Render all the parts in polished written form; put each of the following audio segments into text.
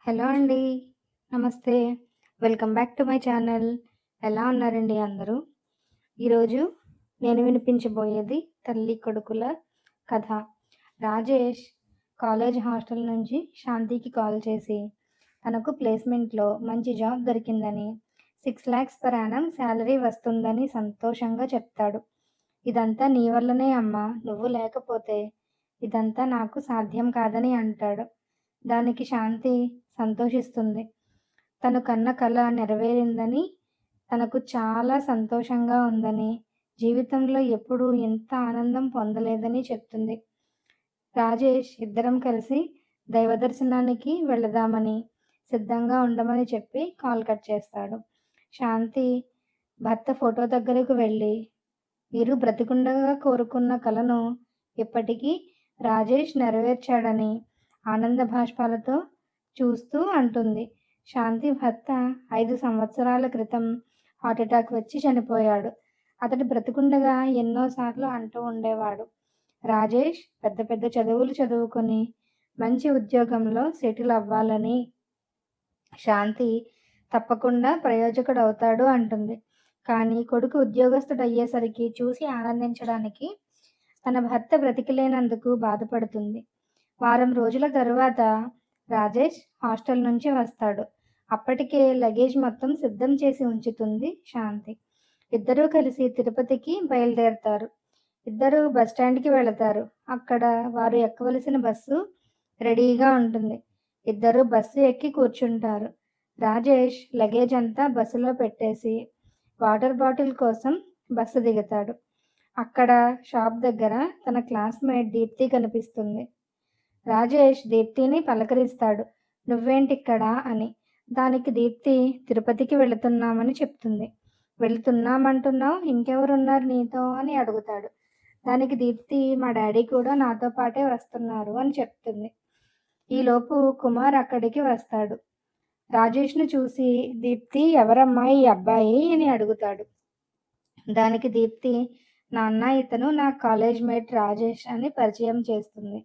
Hello అండి. నమస్తే. Welcome back to my channel. ఎలా ఉన్నారండి అందరూ? ఈరోజు నేను వినిపించబోయేది తల్లి కొడుకుల కథ. రాజేష్ కాలేజ్ హాస్టల్ నుంచి శాంతికి కాల్ చేసి తనకు ప్లేస్మెంట్‌లో మంచి జాబ్ దొరికిందని, 6 లాక్స్ పర్ యానమ్ సాలరీ వస్తుందని సంతోషంగా చెప్తాడు. ఇదంతా నీ వల్లనే అమ్మా! నువ్వు లేకపోతే ఇదంతా నాకు సాధ్యం కాదని అంటాడు. దానికి శాంతి సంతోషిస్తుంది. తను కన్న కల నెరవేరిందని, తనకు చాలా సంతోషంగా ఉందని, జీవితంలో ఎప్పుడూ ఇంత ఆనందం పొందలేదని చెప్తుంది. రాజేష్ ఇద్దరం కలిసి దైవదర్శనానికి వెళదామని, సిద్ధంగా ఉండమని చెప్పి కాల్ కట్ చేస్తాడు. శాంతి భర్త ఫోటో దగ్గరకు వెళ్ళి, మీరు బ్రతికుండగా కోరుకున్న కలను ఇప్పటికీ రాజేష్ నెరవేర్చాడని ఆనంద బాష్పాలతో చూస్తూ అంటుంది. శాంతి భర్త 5 సంవత్సరాల క్రితం హార్ట్‌అటాక్ వచ్చి చనిపోయాడు. అతడు బ్రతికుండగా ఎన్నోసార్లు అంటూ ఉండేవాడు. రాజేష్ పెద్ద పెద్ద చదువులు చదువుకొని మంచి ఉద్యోగంలో సెటిల్ అవ్వాలని, శాంతి తప్పకుండా ప్రయోజకుడవుతాడు అంటుంది. కానీ కొడుకు ఉద్యోగస్తుడయ్యేసరికి చూసి ఆనందించడానికి తన భర్త బ్రతికిలేనందుకు బాధపడుతుంది. వారం రోజుల తరువాత రాజేష్ హాస్టల్ నుంచి వస్తాడు. అప్పటికే లగేజ్ మొత్తం సిద్ధం చేసి ఉంచుతుంది శాంతి. ఇద్దరూ కలిసి తిరుపతికి బయలుదేరతారు. ఇద్దరూ బస్టాండ్‌కి వెళతారు. అక్కడ వారు ఎక్కవలసిన బస్సు రెడీగా ఉంటుంది. ఇద్దరూ బస్సు ఎక్కి కూర్చుంటారు. రాజేష్ లగేజ్ అంతా బస్సులో పెట్టేసి వాటర్ బాటిల్ కోసం బస్సు దిగుతాడు. అక్కడ షాప్ దగ్గర తన క్లాస్‌మేట్ దీప్తి కనిపిస్తుంది. రాజేష్ దీప్తిని పలకరిస్తాడు. నువ్వేంటిక్కడ అని. దానికి దీప్తి తిరుపతికి వెళుతున్నామని చెప్తుంది. వెళుతున్నామంటున్నావు, ఇంకెవరున్నారు నీతో అని అడుగుతాడు. దానికి దీప్తి మా డాడీ కూడా నాతో పాటే వస్తున్నారు అని చెప్తుంది. ఈలోపు కుమార్ అక్కడికి వస్తాడు. రాజేష్‌ను చూసి దీప్తి ఎవరమ్మా ఈ అబ్బాయి అని అడుగుతాడు. దానికి దీప్తి నాన్న ఇతను నా కాలేజ్ మేట్ రాజేష్ అని పరిచయం చేస్తుంది.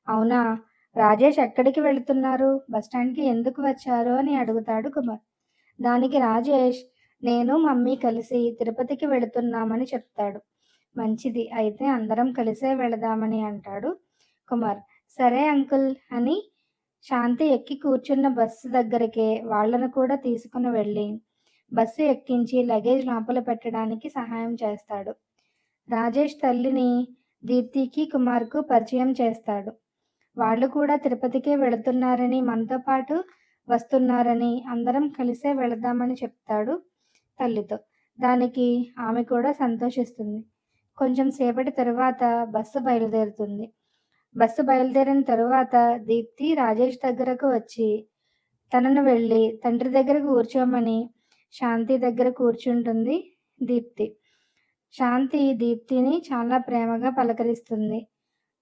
అవునా! రాజేష్ ఎక్కడికి వెళుతున్నారు? బస్టాండ్‌కి ఎందుకు వచ్చారు? అని అడుగుతాడు కుమార్. దానికి రాజేష్ నేను మమ్మీ కలిసి తిరుపతికి వెళుతున్నామని చెప్తాడు. మంచిది. అయితే అందరం కలిసే వెళదామని అంటాడు కుమార్. సరే అంకుల్ అని శాంతి ఎక్కి కూర్చున్న బస్సు దగ్గరికే వాళ్ళను కూడా తీసుకుని వెళ్ళి బస్సు ఎక్కించి లగేజ్ లోపల పెట్టడానికి సహాయం చేస్తాడు. రాజేష్ తల్లిని దీప్తికి, కుమార్‌కు పరిచయం చేస్తాడు. వాళ్ళు కూడా తిరుపతికే వెళుతున్నారని, మనతో పాటు వస్తున్నారని, అందరం కలిసే వెళదామని చెప్తాడు తల్లితో. దానికి ఆమె కూడా సంతోషిస్తుంది. కొంచెం సేపటి తరువాత బస్సు బయలుదేరుతుంది. బస్సు బయలుదేరిన తరువాత దీప్తి రాజేష్ దగ్గరకు వచ్చి తనను వెళ్ళి తండ్రి దగ్గర కూర్చోమని శాంతి దగ్గర కూర్చుంటుంది దీప్తి. శాంతి దీప్తిని చాలా ప్రేమగా పలకరిస్తుంది.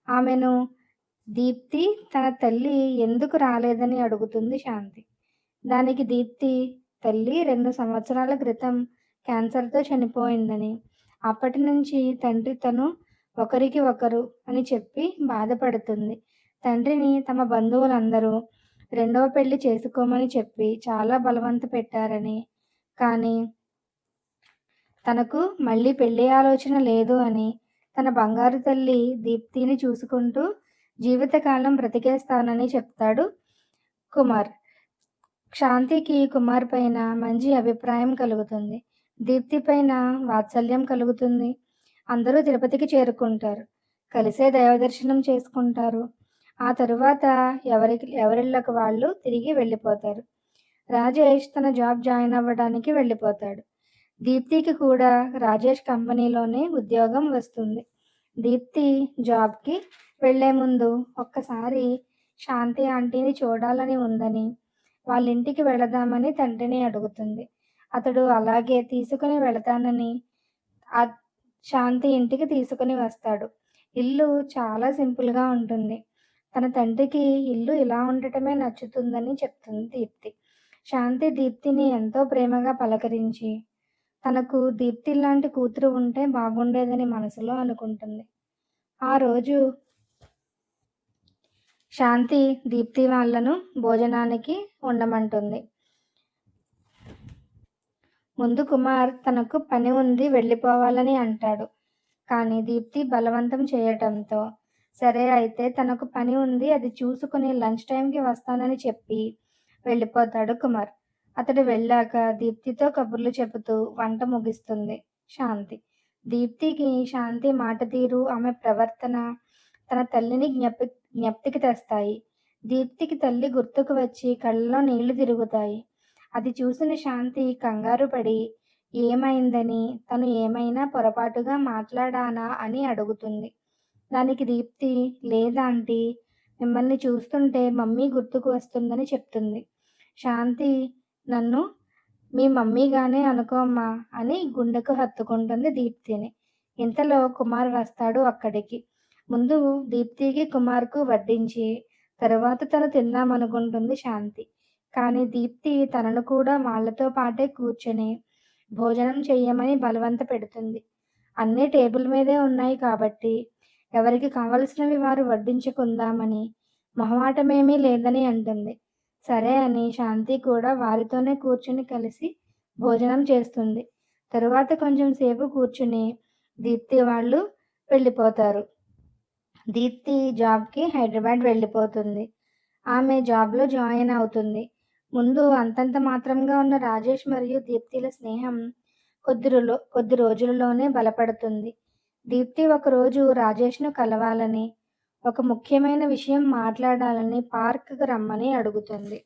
ఆమెను దీప్తి తన తల్లి ఎందుకు రాలేదని అడుగుతుంది శాంతి. దానికి దీప్తి తల్లి 2 సంవత్సరాల క్రితం క్యాన్సర్‌తో చనిపోయిందని, అప్పటి నుంచి తండ్రి తను ఒకరికి ఒకరు అని చెప్పి బాధపడుతుంది. తండ్రిని తమ బంధువులందరూ రెండవ పెళ్లి చేసుకోమని చెప్పి చాలా బలవంత పెట్టారని, కానీ తనకు మళ్ళీ పెళ్లి ఆలోచన లేదు అని, తన బంగారు తల్లి దీప్తిని చూసుకుంటూ జీవితకాలం బ్రతికేస్తానని చెప్తాడు కుమార్. శాంతికి కుమార్ పైన మంచి అభిప్రాయం కలుగుతుంది. దీప్తి పైన వాత్సల్యం కలుగుతుంది. అందరూ తిరుపతికి చేరుకుంటారు. కలిసే దైవదర్శనం చేసుకుంటారు. ఆ తరువాత ఎవరిళ్ళకు వాళ్ళు తిరిగి వెళ్ళిపోతారు. రాజేష్ తన జాబ్ జాయిన్ అవ్వడానికి వెళ్ళిపోతాడు. దీప్తికి కూడా రాజేష్ కంపెనీలోనే ఉద్యోగం వస్తుంది. దీప్తి జాబ్‌కి వెళ్ళే ముందు ఒక్కసారి శాంతి ఆంటీని చూడాలని ఉందని, వాళ్ళింటికి వెళదామని తండ్రిని అడుగుతుంది. అతడు అలాగే తీసుకుని వెళతానని శాంతి ఇంటికి తీసుకుని వస్తాడు. ఇల్లు చాలా సింపుల్‌గా ఉంటుంది. తన తండ్రికి ఇల్లు ఇలా ఉండటమే నచ్చుతుందని చెప్తుంది దీప్తి. శాంతి దీప్తిని ఎంతో ప్రేమగా పలకరించి, తనకు దీప్తిలాంటి కూతురు ఉంటే బాగుండేదని మనసులో అనుకుంటుంది. ఆ రోజు శాంతి దీప్తి వాళ్ళను భోజనానికి ఉండమంటుంది. ముందు కుమార్ తనకు పని ఉంది వెళ్ళిపోవాలని అంటాడు. కానీ దీప్తి బలవంతం చేయటంతో, సరే అయితే తనకు పని ఉంది అది చూసుకుని లంచ్ టైంకి వస్తానని చెప్పి వెళ్ళిపోతాడు కుమార్. అతడు వెళ్ళాక దీప్తితో కబుర్లు చెబుతూ వంట ముగిస్తుంది శాంతి. దీప్తికి శాంతి మాట తీరు, ఆమె ప్రవర్తన తన తల్లిని జ్ఞప్తికి తెస్తాయి. దీప్తికి తల్లి గుర్తుకు వచ్చి కళ్ళలో నీళ్లు తిరుగుతాయి. అది చూసిన శాంతి కంగారు పడి ఏమైందని, తను ఏమైనా పొరపాటుగా మాట్లాడానా అని అడుగుతుంది. దానికి దీప్తి, లేదాంటీ, మిమ్మల్ని చూస్తుంటే మమ్మీ గుర్తుకు వస్తుందని చెప్తుంది. శాంతి, నన్ను మీ మమ్మీగానే అనుకోమ్మా అని గుండెకు హత్తుకుంటుంది దీప్తిని. ఇంతలో కుమార్ వస్తాడు అక్కడికి. ముందు దీప్తికి కుమార్కు వడ్డించి తరువాత తను తిందామనుకుంటుంది శాంతి. కానీ దీప్తి తనను కూడా వాళ్ళతో పాటే కూర్చొని భోజనం చెయ్యమని బలవంత పెడుతుంది. అన్నీ టేబుల్ మీదే ఉన్నాయి కాబట్టి ఎవరికి కావలసినవి వారు వడ్డించుకుందామని, మొహమాటమేమీ లేదని అంటుంది. సరే అని శాంతి కూడా వారితోనే కూర్చుని కలిసి భోజనం చేస్తుంది. తరువాత కొంచెం సేపు కూర్చుని దీప్తి వాళ్ళు వెళ్ళిపోతారు. దీప్తి జాబ్‌కి హైదరాబాద్ వెళ్ళిపోతుంది. ఆమె జాబ్‌లో జాయిన్ అవుతుంది. ముందు అంతంత మాత్రంగా ఉన్న రాజేష్ మరియు దీప్తిల స్నేహం కొద్ది రోజులలోనే బలపడుతుంది. దీప్తి ఒకరోజు రాజేష్‌ను కలవాలని, ఒక ముఖ్యమైన విషయం మాట్లాడాలని పార్క్‌కి రమ్మని అడుగుతుంది.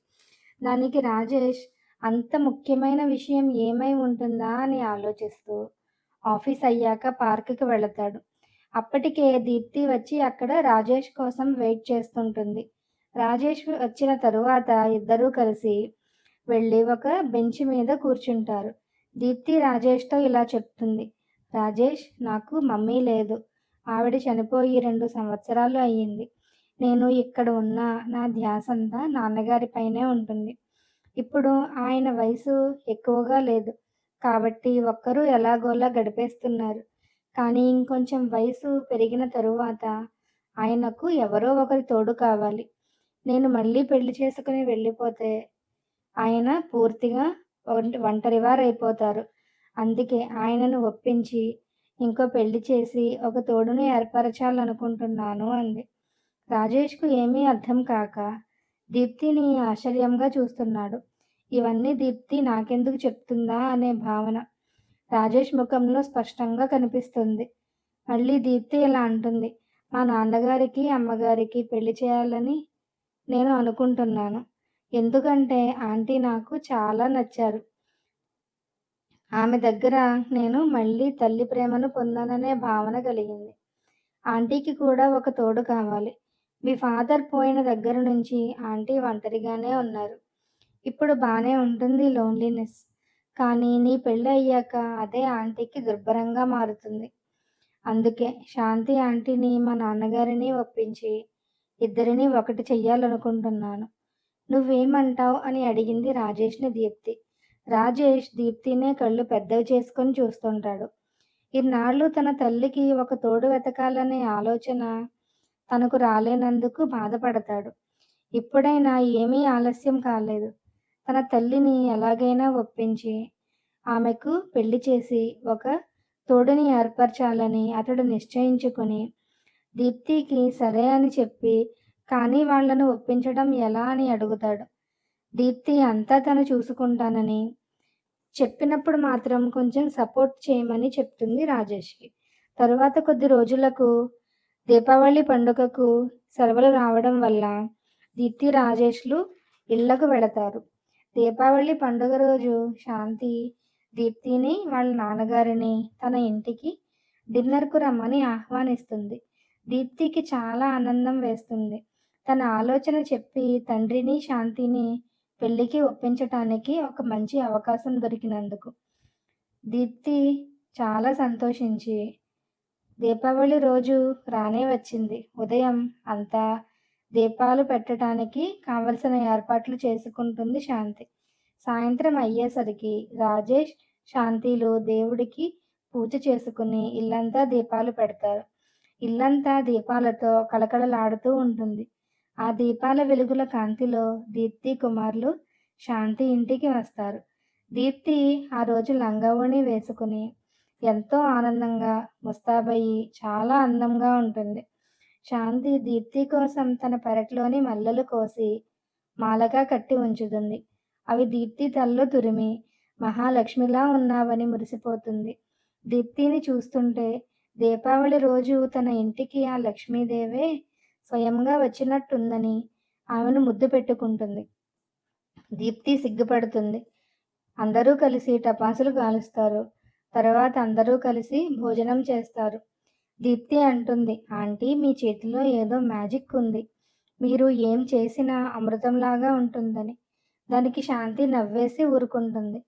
దానికి రాజేష్ అంత ముఖ్యమైన విషయం ఏమై ఉంటుందా అని ఆలోచిస్తూ ఆఫీస్ అయ్యాక పార్క్‌కి వెళతాడు. అప్పటికే దీప్తి వచ్చి అక్కడ రాజేష్ కోసం వెయిట్ చేస్తుంటుంది. రాజేష్ వచ్చిన తరువాత ఇద్దరూ కలిసి వెళ్ళి ఒక బెంచ్ మీద కూర్చుంటారు. దీప్తి రాజేష్‌తో ఇలా చెప్తుంది. రాజేష్, నాకు మమ్మీ లేదు. ఆవిడ చనిపోయి 2 సంవత్సరాలు అయ్యింది. నేను ఇక్కడ ఉన్నా నా ధ్యాసంతా నాన్నగారిపైనే ఉంటుంది. ఇప్పుడు ఆయన వయసు ఎక్కువగా లేదు. కాబట్టి ఒక్కరు ఎలాగోలా గడిపేస్తున్నారు. కానీ ఇంకొంచెం వయసు పెరిగిన తరువాత ఆయనకు ఎవరో ఒకరి తోడు కావాలి. నేను మళ్ళీ పెళ్లి చేసుకుని వెళ్ళిపోతే ఆయన పూర్తిగా ఒంటరివారైపోతారు. అందుకే ఆయనను ఒప్పించి ఇంకో పెళ్లి చేసి ఒక తోడుని ఏర్పరచాలనుకుంటున్నాను అంది. రాజేష్‌కు ఏమీ అర్థం కాక దీప్తిని ఆశ్చర్యంగా చూస్తున్నాడు. ఇవన్నీ దీప్తి నాకెందుకు చెప్తుందా అనే భావన రాజేష్ ముఖంలో స్పష్టంగా కనిపిస్తుంది. మళ్ళీ దీప్తి ఇలా అంటుంది. మా నాన్నగారికి, అమ్మగారికి పెళ్లి చేయాలని నేను అనుకుంటున్నాను. ఎందుకంటే ఆంటీ నాకు చాలా నచ్చారు. ఆమె దగ్గర నేను మళ్ళీ తల్లి ప్రేమను పొందాననే భావన కలిగింది. ఆంటీకి కూడా ఒక తోడు కావాలి. మీ ఫాదర్ పోయిన దగ్గర నుంచి ఆంటీ ఒంటరిగానే ఉన్నారు. ఇప్పుడు బానే ఉంటుంది లోన్లీనెస్. కానీ నీ పెళ్ళి అయ్యాక అదే ఆంటీకి దుర్భరంగా మారుతుంది. అందుకే శాంతి ఆంటీని మా నాన్నగారిని ఒప్పించి ఇద్దరిని ఒకటి చెయ్యాలనుకుంటున్నాను. నువ్వేమంటావ్ అని అడిగింది రాజేష్‌ని దీప్తి. రాజేష్ దీప్తినే కళ్ళు పెద్దవి చేసుకొని చూస్తుంటాడు. ఇన్నాళ్ళు తన తల్లికి ఒక తోడు వెతకాలనే ఆలోచన తనకు రాలేనందుకు బాధపడతాడు. ఇప్పుడైనా ఏమీ ఆలస్యం కాలేదు. తన తల్లిని ఎలాగైనా ఒప్పించి ఆమెకు పెళ్లి చేసి ఒక తోడుని ఏర్పరచాలని అతడు నిశ్చయించుకుని దీప్తికి సరే అని చెప్పి, కానీ వాళ్ళను ఒప్పించడం ఎలా అని అడుగుతాడు. దీప్తి అంతా తను చూసుకుంటానని చెప్పినప్పుడు మాత్రం కొంచెం సపోర్ట్ చేయమని చెప్తుంది రాజేష్‌కి. తరువాత కొద్ది రోజులకు దీపావళి పండుగకు సెలవులు రావడం వల్ల దీప్తి, రాజేష్‌లు ఇళ్ళకు వెళతారు. దీపావళి పండుగ రోజు శాంతి దీప్తిని, వాళ్ళ నాన్నగారిని తన ఇంటికి డిన్నర్‌కు రమ్మని ఆహ్వానిస్తుంది. దీప్తికి చాలా ఆనందం వేస్తుంది. తన ఆలోచన చెప్పి తండ్రిని, శాంతిని పెళ్లికి ఒప్పించటానికి ఒక మంచి అవకాశం దొరికినందుకు. దీప్తి చాలా సంతోషించి దీపావళి రోజు రానే వచ్చింది. ఉదయం అంతా దీపాలు పెట్టటానికి కావలసిన ఏర్పాట్లు చేసుకుంటుంది శాంతి. సాయంత్రం అయ్యేసరికి రాజేష్, శాంతిలు దేవుడికి పూజ చేసుకుని ఇల్లంతా దీపాలు పెడతారు. ఇల్లంతా దీపాలతో కళకళలాడుతూ ఉంటుంది. ఆ దీపాల వెలుగుల కాంతిలో దీప్తి కుమార్లు శాంతి ఇంటికి వస్తారు. దీప్తి ఆ రోజు లంగావోణి వేసుకుని ఎంతో ఆనందంగా ముస్తాబయ్యి చాలా అందంగా ఉంటుంది. శాంతి దీప్తి కోసం తన పెరట్లోని మల్లెలు కోసి మాలగా కట్టి ఉంచుతుంది. అవి దీప్తి తలలో తురిమి మహాలక్ష్మిలా ఉన్నావని మురిసిపోతుంది. దీప్తిని చూస్తుంటే దీపావళి రోజు తన ఇంటికి ఆ లక్ష్మీదేవే స్వయంగా వచ్చినట్టుందని ఆమెను ముద్దు పెట్టుకుంటుంది. దీప్తి సిగ్గుపడుతుంది. అందరూ కలిసి టపాసులు కాలుస్తారు. తర్వాత అందరూ కలిసి భోజనం చేస్తారు. దీప్తి అంటుంది, ఆంటీ మీ చేతిలో ఏదో మ్యాజిక్ ఉంది. మీరు ఏం చేసినా అమృతంలాగా ఉంటుందని. దానికి శాంతి నవ్వేసి ఊరుకుంటుంది.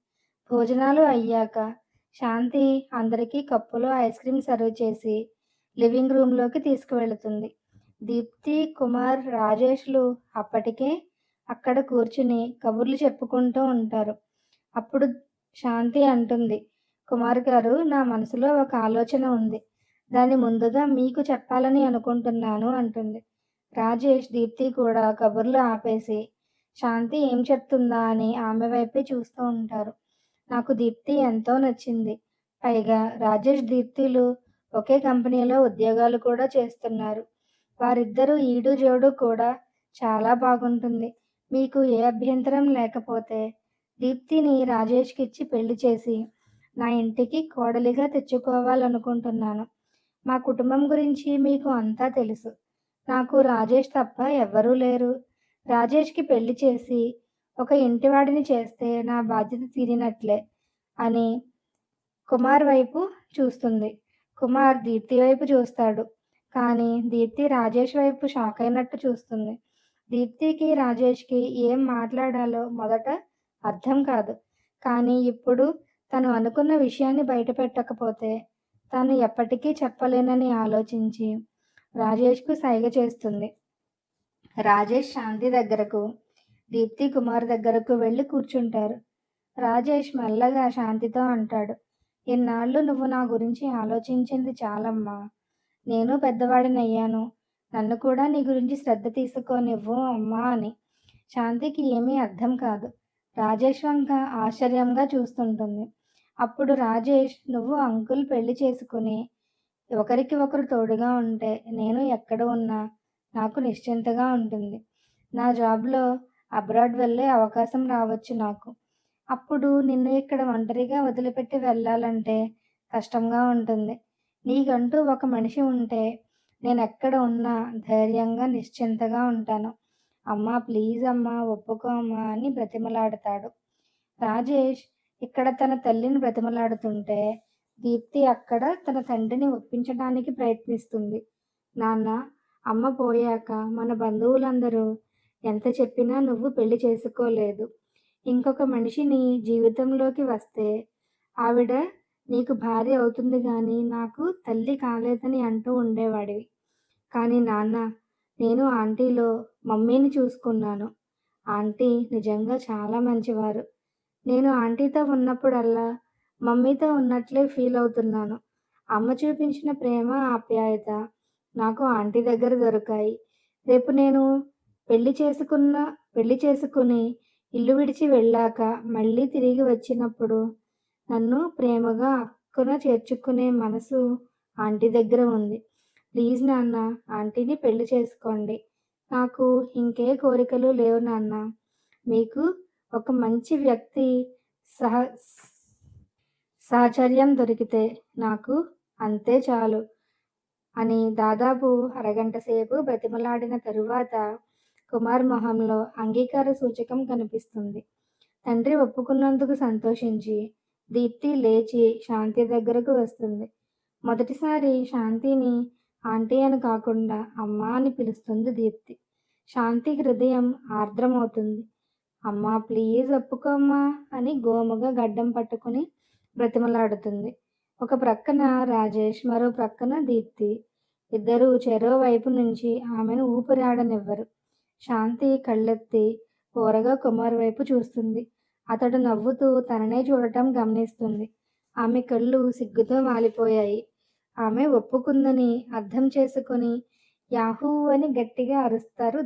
భోజనాలు అయ్యాక శాంతి అందరికీ కప్పులో ఐస్ క్రీమ్ సర్వ్ చేసి లివింగ్ రూమ్లోకి తీసుకువెళుతుంది. దీప్తి, కుమార్, రాజేష్లు అప్పటికే అక్కడ కూర్చుని కబుర్లు చెప్పుకుంటూ ఉంటారు. అప్పుడు శాంతి అంటుంది, కుమార్ గారు, నా మనసులో ఒక ఆలోచన ఉంది. దాన్ని ముందుగా మీకు చెప్పాలని అనుకుంటున్నాను అంటుంది. రాజేష్, దీప్తి కూడా కబుర్లు ఆపేసి శాంతి ఏం చెప్తుందా అని ఆమె వైపే చూస్తూ ఉంటారు. నాకు దీప్తి ఎంతో నచ్చింది. పైగా రాజేష్, దీప్తిలు ఒకే కంపెనీలో ఉద్యోగాలు కూడా చేస్తున్నారు. వారిద్దరూ ఈడు జోడు కూడా చాలా బాగుంటుంది. మీకు ఏ అభ్యంతరం లేకపోతే దీప్తిని రాజేష్కిచ్చి పెళ్లి చేసి నా ఇంటికి కోడలిగా తెచ్చుకోవాలనుకుంటున్నాను. మా కుటుంబం గురించి మీకు అంతా తెలుసు. నాకు రాజేష్ తప్ప ఎవ్వరూ లేరు. రాజేష్కి పెళ్లి చేసి ఒక ఇంటివాడిని చేస్తే నా బాధ్యత తీరినట్లే అని కుమార్ వైపు చూస్తుంది. కుమార్ దీప్తి వైపు చూస్తాడు. కానీ దీప్తి రాజేష్ వైపు షాక్ అయినట్టు చూస్తుంది. దీప్తికి, రాజేష్కి ఏం మాట్లాడాలో మొదట అర్థం కాదు. కానీ ఇప్పుడు తను అనుకున్న విషయాన్ని బయటపెట్టకపోతే తాను ఎప్పటికీ చెప్పలేనని ఆలోచించి రాజేష్కు సైగ చేస్తుంది. రాజేష్ శాంతి దగ్గరకు, దీప్తి కుమార్ దగ్గరకు వెళ్ళి కూర్చుంటారు. రాజేష్ మెల్లగా శాంతితో అంటాడు, ఇన్నాళ్ళు నువ్వు నా గురించి ఆలోచించింది చాలమ్మా. నేను పెద్దవాడినయ్యాను. నన్ను కూడా నీ గురించి శ్రద్ధ తీసుకోనివ్వు అమ్మా అని. శాంతికి ఏమీ అర్థం కాదు. రాజేష్ వంక ఆశ్చర్యంగా చూస్తుంటుంది. అప్పుడు రాజేష్, నువ్వు అంకుల్ పెళ్లి చేసుకుని ఒకరికి ఒకరు తోడుగా ఉంటే నేను ఎక్కడ ఉన్నా నాకు నిశ్చింతగా ఉంటుంది. నా జాబ్లో అబ్రాడ్ వెళ్ళే అవకాశం రావచ్చు నాకు. అప్పుడు నిన్ను ఇక్కడ ఒంటరిగా వదిలిపెట్టి వెళ్ళాలంటే కష్టంగా ఉంటుంది. నీకంటూ ఒక మనిషి ఉంటే నేను ఎక్కడ ఉన్నా ధైర్యంగా నిశ్చింతగా ఉంటాను. అమ్మా ప్లీజ్ అమ్మా ఒప్పుకో అమ్మా అని బ్రతిమలాడతాడు. రాజేష్ ఇక్కడ తన తల్లిని బ్రతిమలాడుతుంటే దీప్తి అక్కడ తన తండ్రిని ఒప్పించడానికి ప్రయత్నిస్తుంది. నాన్న, అమ్మ పోయాక మన బంధువులందరూ ఎంత చెప్పినా నువ్వు పెళ్లి చేసుకోలేదు. ఇంకొక మనిషి నీ జీవితంలోకి వస్తే ఆవిడ నీకు భార్య అవుతుంది కానీ నాకు తల్లి కాలేదని అంటూ ఉండేవాడివి. కానీ నాన్న, నేను ఆంటీలో మమ్మీని చూసుకున్నాను. ఆంటీ నిజంగా చాలా మంచివారు. నేను ఆంటీతో ఉన్నప్పుడల్లా మమ్మీతో ఉన్నట్లే ఫీల్ అవుతున్నాను. అమ్మ చూపించిన ప్రేమ, ఆప్యాయత నాకు ఆంటీ దగ్గర దొరికాయి. రేపు నేను పెళ్లి చేసుకుని ఇల్లు విడిచి వెళ్ళాక మళ్ళీ తిరిగి వచ్చినప్పుడు నన్ను ప్రేమగా అక్కున చేర్చుకునే మనసు ఆంటీ దగ్గర ఉంది. ప్లీజ్ నాన్న, ఆంటీని పెళ్లి చేసుకోండి. నాకు ఇంకే కోరికలు లేవు నాన్న. మీకు ఒక మంచి వ్యక్తి సహ సాహచర్యం దొరికితే నాకు అంతే చాలు అని దాదాపు అరగంట సేపు బ్రతిమలాడిన తరువాత కుమార్ మొహంలో అంగీకార సూచకం కనిపిస్తుంది. తండ్రి ఒప్పుకున్నందుకు సంతోషించి దీప్తి లేచి శాంతి దగ్గరకు వస్తుంది. మొదటిసారి శాంతిని ఆంటీ అని కాకుండా అమ్మా అని పిలుస్తుంది దీప్తి. శాంతి హృదయం ఆర్ద్రమవుతుంది. అమ్మా ప్లీజ్ ఒప్పుకోమ్మా అని గోముగా గడ్డం పట్టుకుని బ్రతిమలాడుతుంది. ఒక ప్రక్కన రాజేష్, మరో ప్రక్కన దీప్తి. ఇద్దరూ చెరో వైపు నుంచి ఆమెను ఊపిరాడనివ్వరు. శాంతి కళ్ళెత్తి ఓరగా కుమార్ వైపు చూస్తుంది. అతడు నవ్వుతూ తననే చూడటం గమనిస్తుంది. ఆమె కళ్ళు సిగ్గుతో వాలిపోయాయి. ఆమె ఒప్పుకుందని అర్థం చేసుకుని యాహూ అని గట్టిగా అరుస్తారు